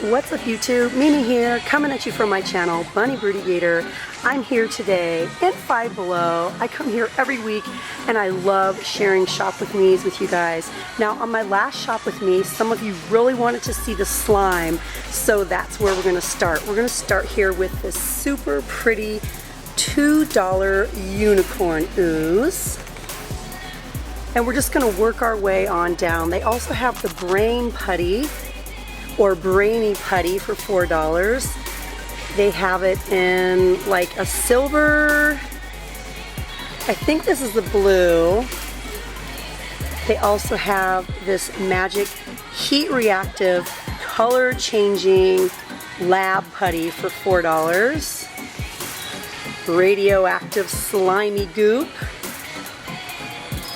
What's up YouTube? Mimi here, coming at you from my channel, Bunny Birdy Gator. I'm here today in Five Below. I come here every week and I love sharing shop with me's with you guys. Now on my last shop with me, some of you really wanted to see the slime, so that's where we're gonna start. We're gonna start here with this super pretty $2 unicorn ooze. And we're just gonna work our way on down. They also have the brain putty or brainy putty for $4. They have it in like a silver, I think this is the blue. They also have this magic heat reactive color changing lab putty for $4. Radioactive slimy goop.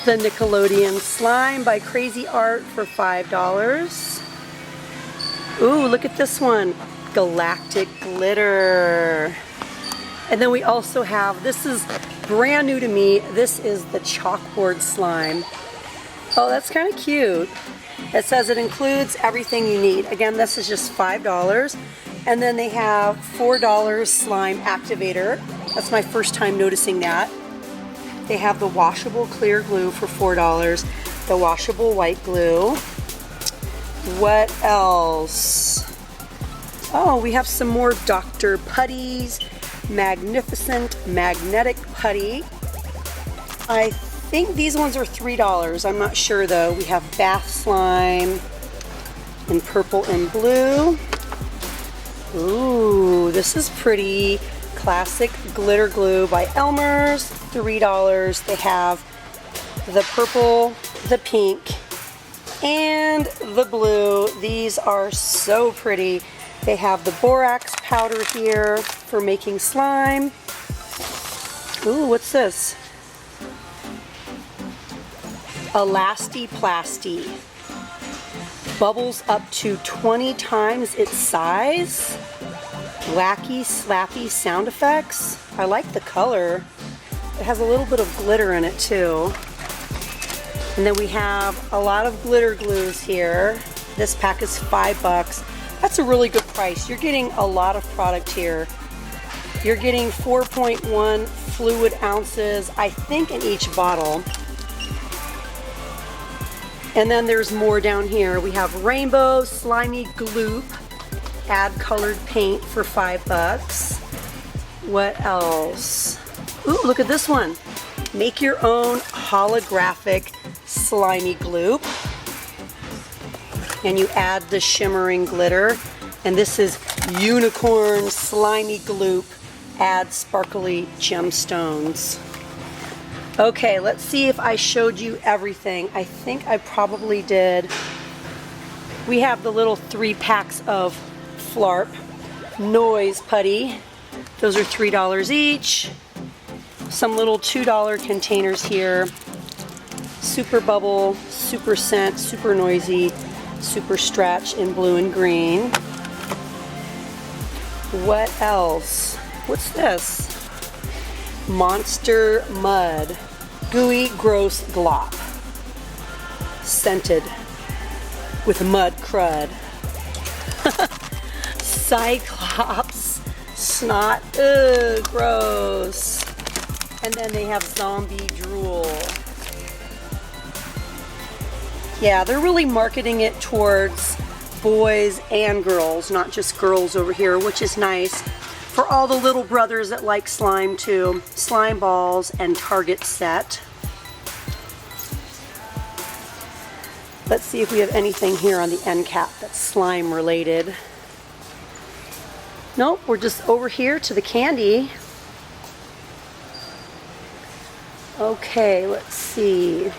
The Nickelodeon slime by Crazy Art for $5. Ooh, look at this one, galactic glitter. And then we also have, this is brand new to me, this is the chalkboard slime. Oh, that's kind of cute. It says it includes everything you need. Again, this is just $5. And then they have $4 slime activator. That's my first time noticing that. They have the washable clear glue for $4, the washable white glue. What else? Oh, we have some more Dr. Putties, magnificent magnetic putty. I think these ones are $3. I'm not sure though. We have bath slime in purple and blue. Ooh, this is pretty. Classic glitter glue by Elmer's, $3. They have the purple, the pink, and the blue. These are so pretty. They have the borax powder here for making slime. Ooh, what's this? Elasti-plasti. Bubbles up to 20 times its size. Wacky, slappy sound effects. I like the color. It has a little bit of glitter in it too. And then we have a lot of glitter glues here. This pack is $5. That's a really good price. You're getting a lot of product here. You're getting 4.1 fluid ounces, I think, in each bottle. And then there's more down here. We have rainbow slimy gloop. Add colored paint for $5. What else? Ooh, look at this one. Make your own holographic slimy gloop. And you add the shimmering glitter. And this is unicorn slimy gloop. Add sparkly gemstones. Okay, let's see if I showed you everything. I think I probably did. We have the little 3 packs of Flarp noise putty. Those are $3 each. Some little $2 containers here. Super bubble, super scent, super noisy, super stretch in blue and green. What else? What's this? Monster mud. Gooey gross glop. Scented with mud crud. Cyclops snot, ugh, gross. And then they have zombie drool. Yeah, they're really marketing it towards boys and girls, not just girls over here, which is nice for all the little brothers that like slime too. Slime balls and Target set. Let's see if we have anything here on the end cap that's slime related. Nope, we're just over here to the candy. Okay, let's see.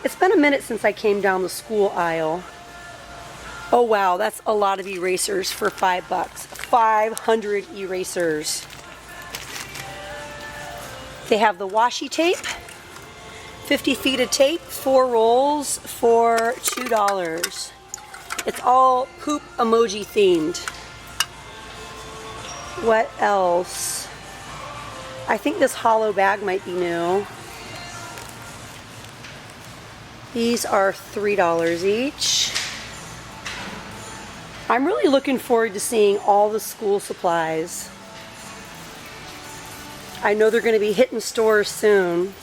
It's been a minute since I came down the school aisle. Oh wow, that's a lot of erasers for $5. 500 erasers. They have the washi tape. 50 feet of tape, 4 rolls for $2. It's all poop emoji themed. What else? I think this hollow bag might be new. These are $3 each. I'm really looking forward to seeing all the school supplies. I know they're going to be hitting stores soon.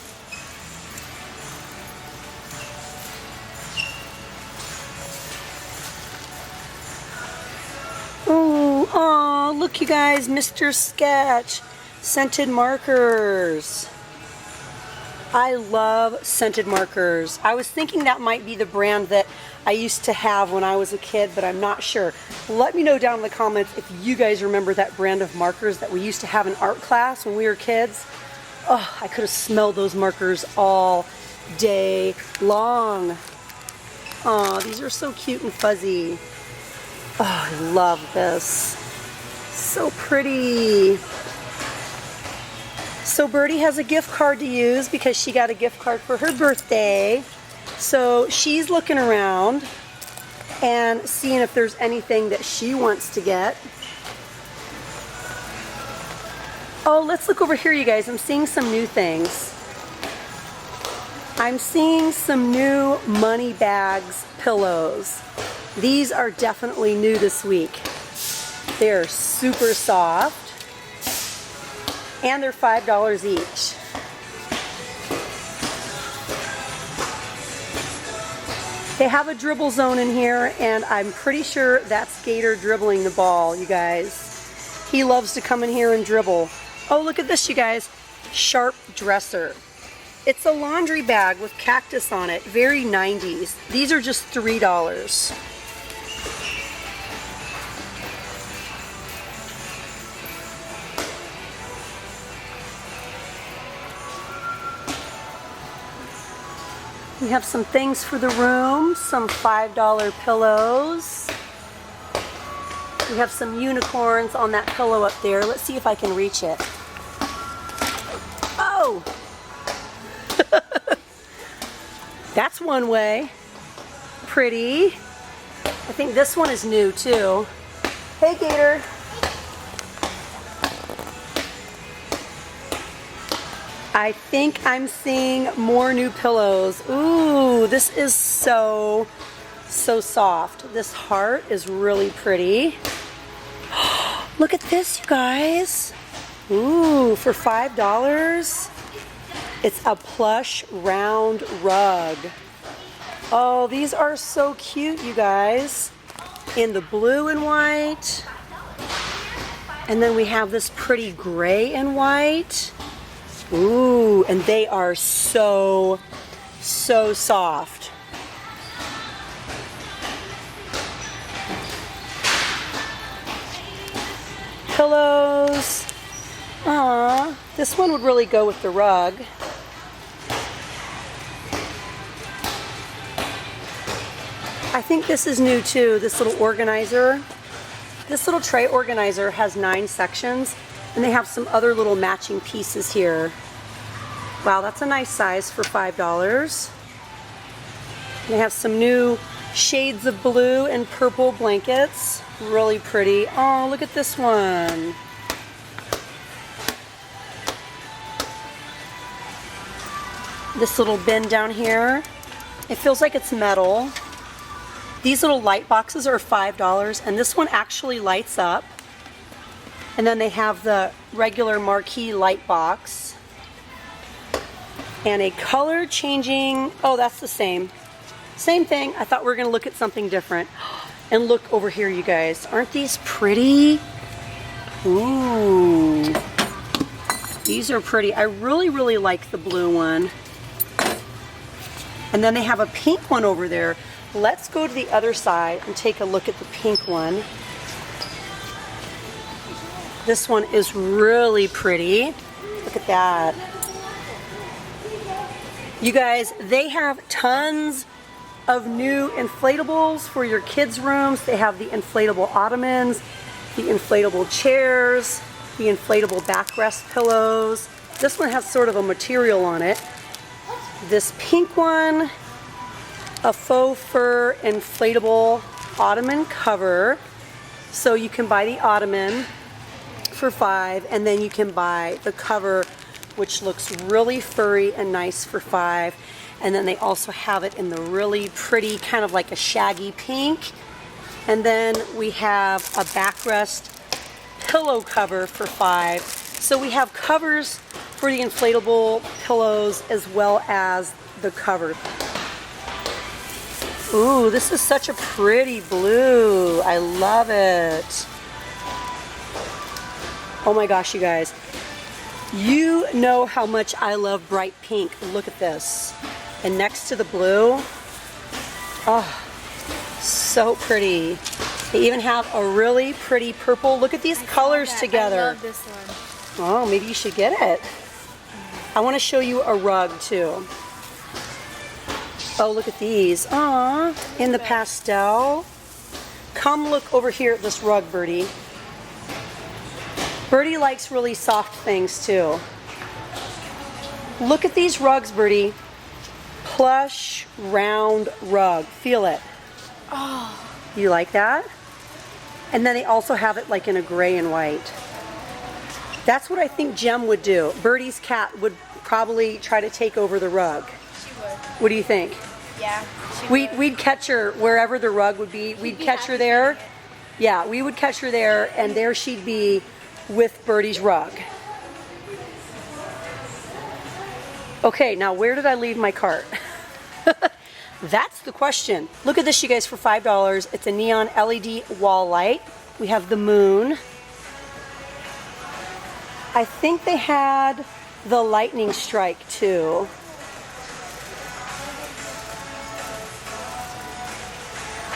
Oh, look you guys, Mr. Sketch. Scented markers. I love scented markers. I was thinking that might be the brand that I used to have when I was a kid, but I'm not sure. Let me know down in the comments if you guys remember that brand of markers that we used to have in art class when we were kids. Oh, I could have smelled those markers all day long. Oh, these are so cute and fuzzy. Oh, I love this. So pretty. So Birdy has a gift card to use because she got a gift card for her birthday. So she's looking around and seeing if there's anything that she wants to get. Oh, let's look over here, you guys. I'm seeing some new things. I'm seeing some new money bags pillows. These are definitely new this week. They're super soft. And they're $5 each. They have a dribble zone in here, and I'm pretty sure that's Gator dribbling the ball, you guys. He loves to come in here and dribble. Oh, look at this, you guys. Sharp dresser. It's a laundry bag with cactus on it. Very 90s. These are just $3. We have some things for the room, some $5 pillows. We have some unicorns on that pillow up there. Let's see if I can reach it. Oh! That's one way. Pretty. I think this one is new too. Hey, Gator. I think I'm seeing more new pillows. Ooh, this is so soft. This heart is really pretty. Look at this, you guys. Ooh, for $5. It's a plush round rug. Oh, these are so cute, you guys. In the blue and white. And then we have this pretty gray and white. Ooh, and they are so soft. Pillows. Aw, this one would really go with the rug. I think this is new too, this little organizer. This little tray organizer has 9 sections. And they have some other little matching pieces here. Wow, that's a nice size for $5. They have some new shades of blue and purple blankets. Really pretty. Oh, look at this one. This little bin down here. It feels like it's metal. These little light boxes are $5, and this one actually lights up. And then they have the regular marquee light box. And a color changing, oh, that's the same. Same thing. I thought we were gonna look at something different. And look over here, you guys. Aren't these pretty? Ooh. These are pretty. I really like the blue one. And then they have a pink one over there. Let's go to the other side and take a look at the pink one. This one is really pretty. Look at that. You guys, they have tons of new inflatables for your kids' rooms. They have the inflatable ottomans, the inflatable chairs, the inflatable backrest pillows. This one has sort of a material on it. This pink one, a faux fur inflatable ottoman cover. So you can buy the ottoman for $5, and then you can buy the cover, which looks really furry and nice, for $5. And then they also have it in the really pretty, kind of like a shaggy pink. And then we have a backrest pillow cover for $5. So we have covers for the inflatable pillows as well as the cover. Ooh, this is such a pretty blue. I love it. Oh my gosh, you guys. You know how much I love bright pink. Look at this. And next to the blue, oh, so pretty. They even have a really pretty purple. Look at these colors together. I love this one. Oh, maybe you should get it. I want to show you a rug too. Oh, look at these. Aw, in the pastel. Come look over here at this rug, Birdy. Birdy likes really soft things too. Look at these rugs, Birdy. Plush, round rug. Feel it. Oh. You like that? And then they also have it like in a gray and white. That's what I think Jem would do. Birdy's cat would probably try to take over the rug. She would. What do you think? Yeah, she would. We'd catch her wherever the rug would be. We'd catch her there. Yeah, we would catch her there, and there she'd be with Birdy's rug. Okay, now where did I leave my cart? That's the question. Look at this, you guys, for $5. It's a neon LED wall light. We have the moon. I think they had the lightning strike too.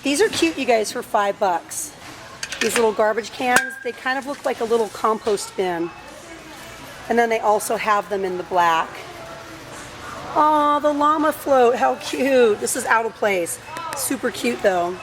These are cute, you guys, for $5. These little garbage cans, they kind of look like a little compost bin. And then they also have them in the black. Oh, the llama float, how cute. This is out of place. Super cute though.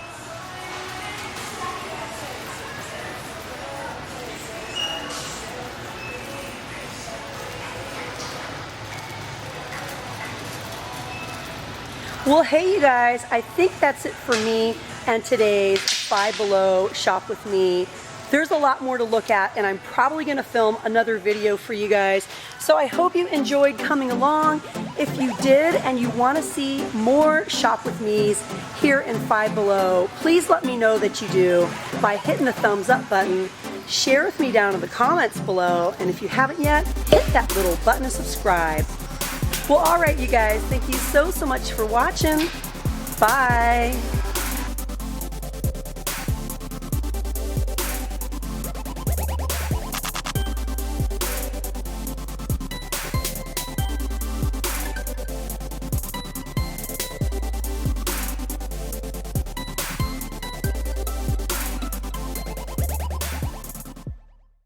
Well, hey you guys, I think that's it for me and today's Five Below Shop With Me. There's a lot more to look at, and I'm probably gonna film another video for you guys. So I hope you enjoyed coming along. If you did and you wanna see more Shop With Me's here in Five Below, please let me know that you do by hitting the thumbs up button. Share with me down in the comments below, and if you haven't yet, hit that little button to subscribe. Well, all right, you guys, thank you so much for watching. Bye.